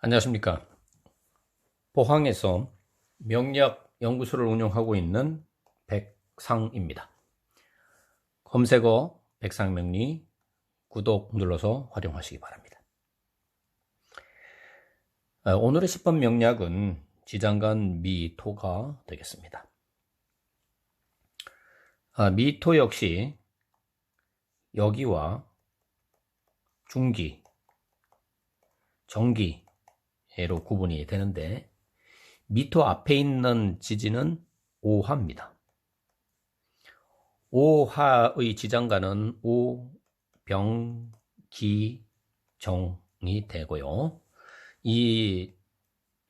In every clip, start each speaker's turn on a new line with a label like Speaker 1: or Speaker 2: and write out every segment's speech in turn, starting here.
Speaker 1: 안녕하십니까. 포항에서 명리학 연구소를 운영하고 있는 백상입니다. 검색어 백상명리 구독 눌러서 활용하시기 바랍니다. 오늘의 10번 명리학은 지장간 미토가 되겠습니다. 미토 역시 여기와 중기, 정기로 구분이 되는데 미토 앞에 있는 지지는 오화입니다. 오화의 지장간은 오, 병, 기, 정이 되고요. 이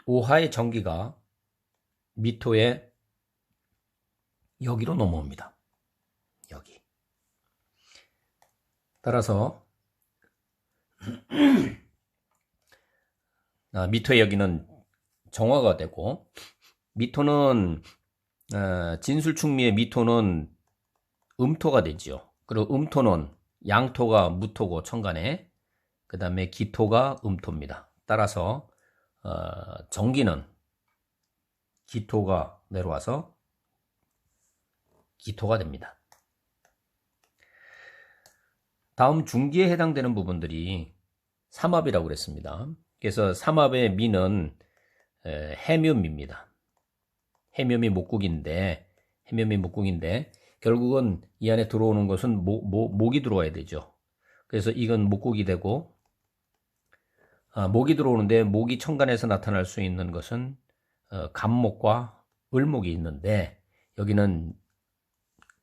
Speaker 1: 오화의 정기가 미토의 여기로 넘어옵니다. 여기. 따라서 미토의 여기는 정화가 되고, 미토는 진술충미의 미토는 음토가 되죠. 그리고 음토는 양토가 무토고 천간에, 그 다음에 기토가 음토입니다. 따라서 정기는 기토가 내려와서 기토가 됩니다. 다음 중기에 해당되는 부분들이 삼합이라고 그랬습니다. 그래서 삼합의 미는 해묘미입니다. 해묘미 목국인데 결국은 이 안에 들어오는 것은 목이 들어와야 되죠. 그래서 이건 목국이 되고, 목이 들어오는데 목이 천간에서 나타날 수 있는 것은 간목과 을목이 있는데, 여기는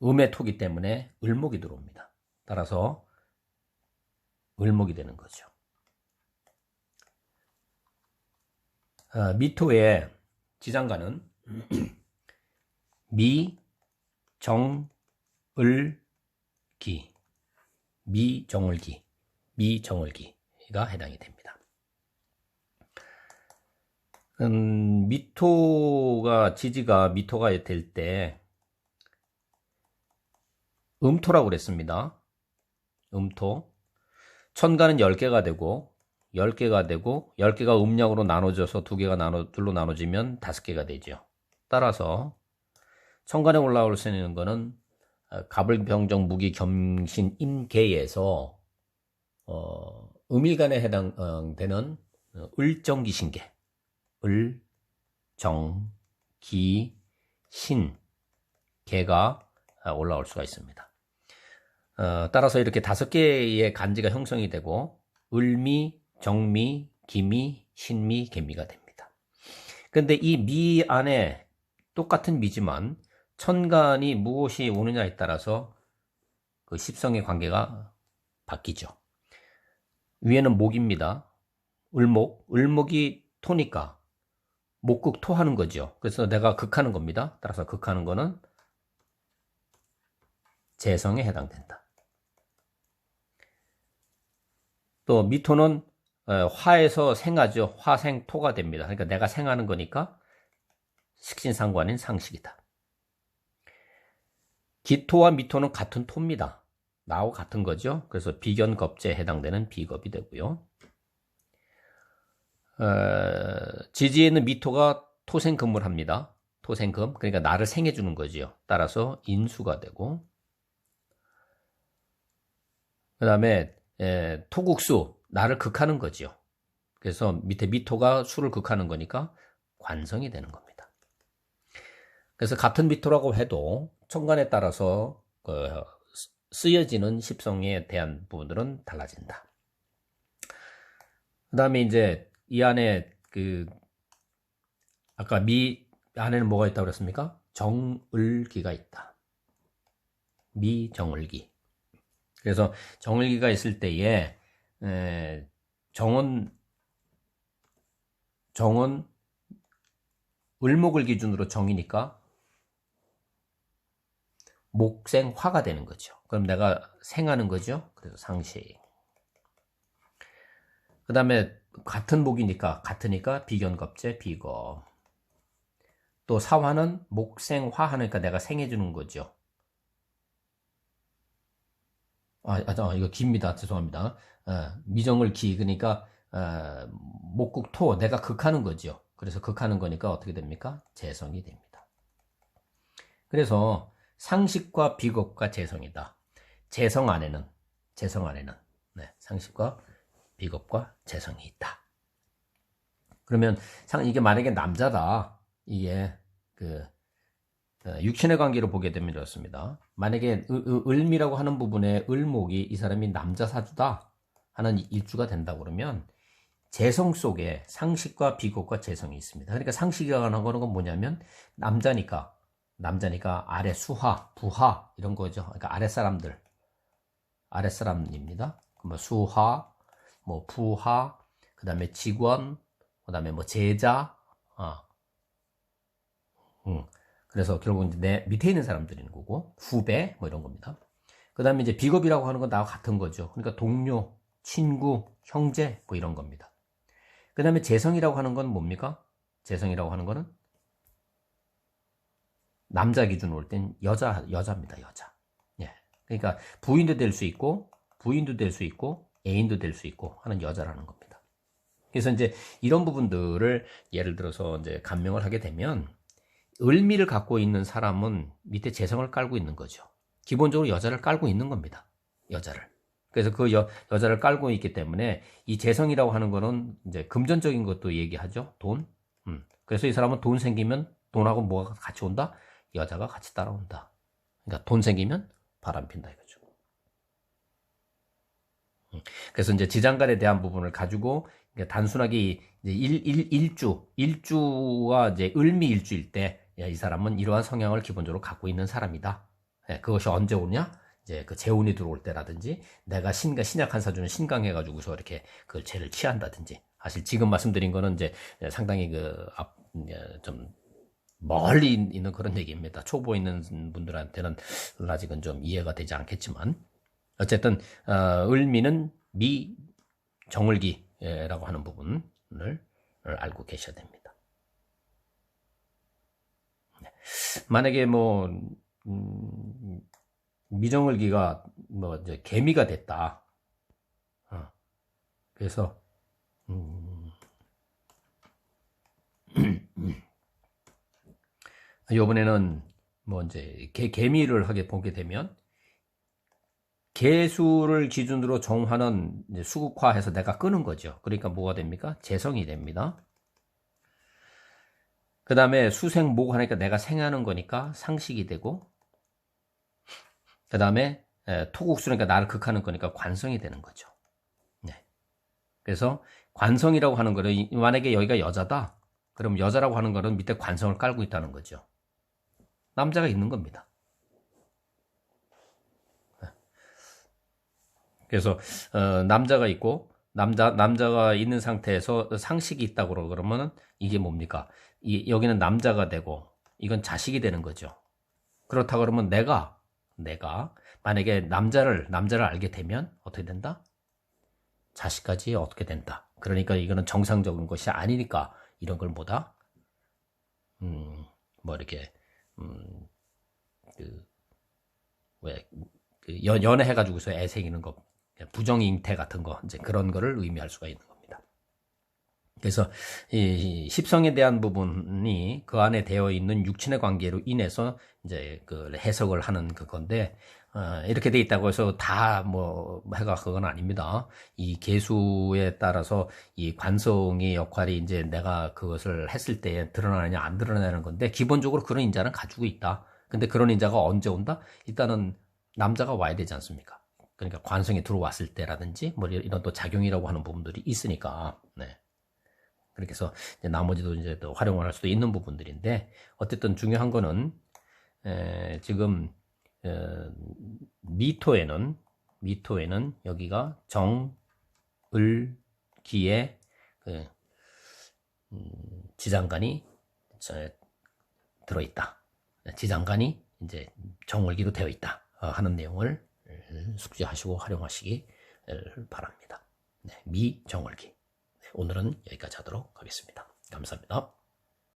Speaker 1: 음의 토기 때문에 을목이 들어옵니다. 따라서 을목이 되는 거죠. 미토의 지장간은 미, 정, 을, 기, 미정을기가 해당이 됩니다. 지지가 미토가 될 때 음토라고 그랬습니다. 음토. 천간은 10개가 되고 10개가 음양으로 나눠져서 둘로 나눠지면 5개가 되죠. 따라서 천간에 올라올 수 있는 거는 갑을병정 무기 겸신 임계에서 음일간에 해당되는 을정기신계, 을, 정, 기, 신, 계가 올라올 수가 있습니다. 따라서 이렇게 5개의 간지가 형성이 되고 을미, 정미, 기미, 신미, 계미가 됩니다. 근데 이 미 안에 똑같은 미지만 천간이 무엇이 오느냐에 따라서 그 십성의 관계가 바뀌죠. 위에는 목입니다. 을목이 토니까 목극 토하는 거죠. 그래서 내가 극하는 겁니다. 따라서 극하는 거는 재성에 해당된다. 또 미토는 화에서 생하죠. 화생토가 됩니다. 그러니까 내가 생하는 거니까 식신상관인 상식이다. 기토와 미토는 같은 토입니다. 나하고 같은 거죠. 그래서 비견겁제에 해당되는 비겁이 되고요. 지지에 있는 미토가 토생금을 합니다. 토생금, 그러니까 나를 생해주는 거지요. 따라서 인수가 되고, 그 다음에 토국수, 나를 극하는 거지요. 그래서 밑에 미토가 수를 극하는 거니까 관성이 되는 겁니다. 그래서 같은 미토라고 해도 천간에 따라서 쓰여지는 십성에 대한 부분들은 달라진다. 그 다음에 이제 이 안에 아까 미 안에는 뭐가 있다고 그랬습니까? 정을기가 있다. 미정을기. 그래서 정을기가 있을 때에 정은 을목을 기준으로 정이니까 목생화가 되는 거죠. 그럼 내가 생하는 거죠. 그래서 상식. 그 다음에 같은 목이니까 같으니까 비견겁제 비거. 또 사화는 목생화 하니까 내가 생해주는 거죠. 이거 기입니다. 죄송합니다. 미정을 기. 그러니까 목국토 내가 극하는 거죠. 그래서 극하는 거니까 어떻게 됩니까? 재성이 됩니다. 그래서 상식과 비겁과 재성이다. 재성 안에는 네, 상식과 비겁과 재성이 있다. 그러면 이게 만약에 남자다. 이게 육신의 관계로 보게 되면 이렇습니다. 만약에 을미라고 하는 부분에 을목이 이 사람이 남자 사주다 하는 일주가 된다 그러면 재성 속에 상식과 비겁과 재성이 있습니다. 그러니까 상식이라고 하는 거는 뭐냐면 남자니까 아래 수하, 부하 이런 거죠. 그러니까 아랫사람입니다. 뭐 수하, 뭐 부하, 그 다음에 직원, 그 다음에 뭐 제자, 그래서 결국은 이제 내 밑에 있는 사람들인 거고, 후배, 뭐 이런 겁니다. 그 다음에 이제 비겁이라고 하는 건 나와 같은 거죠. 그러니까 동료, 친구, 형제, 뭐 이런 겁니다. 그 다음에 재성이라고 하는 건 뭡니까? 재성이라고 하는 거는 남자 기준으로 볼 땐 여자입니다, 여자. 예. 그러니까 부인도 될 수 있고, 애인도 될 수 있고 하는 여자라는 겁니다. 그래서 이제 이런 부분들을 예를 들어서 이제 감명을 하게 되면 을미를 갖고 있는 사람은 밑에 재성을 깔고 있는 거죠. 기본적으로 여자를 깔고 있는 겁니다. 여자를. 그래서 그 여자를 깔고 있기 때문에 이 재성이라고 하는 거는 이제 금전적인 것도 얘기하죠. 돈. 그래서 이 사람은 돈 생기면 돈하고 뭐가 같이 온다? 여자가 같이 따라온다. 그러니까 돈 생기면 바람 핀다 이거죠. 그래서 이제 지장간에 대한 부분을 가지고 단순하게 이제 일주와 이제 을미일주일 때 이 사람은 이러한 성향을 기본적으로 갖고 있는 사람이다. 그것이 언제 오냐? 이제 그 재운이 들어올 때라든지 내가 신약한 사주는 신강해가지고서 이렇게 그 죄를 취한다든지. 사실 지금 말씀드린 거는 이제 상당히 좀 멀리 있는 그런 얘기입니다. 초보에 있는 분들한테는 아직은 좀 이해가 되지 않겠지만 어쨌든 을미는 미 정을기라고 하는 부분을 알고 계셔야 됩니다. 만약에 뭐 미정을기가 뭐 이제 개미가 됐다. 그래서 이번에는 뭐 이제 개미를 하게 보게 되면 개수를 기준으로 정화는 이제 수국화해서 내가 끄는 거죠. 그러니까 뭐가 됩니까? 재성이 됩니다. 그 다음에 수생목 하니까 내가 생하는 거니까 상식이 되고, 그 다음에 토국수니까 나를 극하는 거니까 관성이 되는 거죠. 네. 그래서 관성이라고 하는 거는 만약에 여기가 여자다. 그럼 여자라고 하는 거는 밑에 관성을 깔고 있다는 거죠. 남자가 있는 겁니다. 그래서 남자가 있고 남자가 있는 상태에서 상식이 있다고 그러면은 이게 뭡니까? 여기는 남자가 되고 이건 자식이 되는 거죠. 그렇다 그러면 내가 만약에 남자를 알게 되면 어떻게 된다? 자식까지 얻게 된다. 그러니까 이거는 정상적인 것이 아니니까 이런 걸 뭐다? 뭐 이렇게 연애해가지고서 애 생기는 거, 부정잉태 같은 거, 이제 그런 거를 의미할 수가 있는 겁니다. 그래서 이 십성에 대한 부분이 그 안에 되어 있는 육친의 관계로 인해서 이제 그 해석을 하는 그건데, 이렇게 돼 있다고 해서 다 뭐 해가 그건 아닙니다. 이 개수에 따라서 이 관성의 역할이 이제 내가 그것을 했을 때 드러나느냐 안 드러나는 건데, 기본적으로 그런 인자는 가지고 있다. 근데 그런 인자가 언제 온다? 일단은 남자가 와야 되지 않습니까? 그러니까 관성이 들어왔을 때라든지 뭐 이런 또 작용이라고 하는 부분들이 있으니까. 네. 그렇게 해서 이제 나머지도 이제 또 활용을 할 수도 있는 부분들인데, 어쨌든 중요한 거는 지금 미토에는 여기가 정을기에 지장간이 들어있다. 지장간이 이제 정월기로 되어 있다 하는 내용을 숙지하시고 활용하시기 바랍니다. 네, 미정월기. 오늘은 여기까지 하도록 하겠습니다. 감사합니다.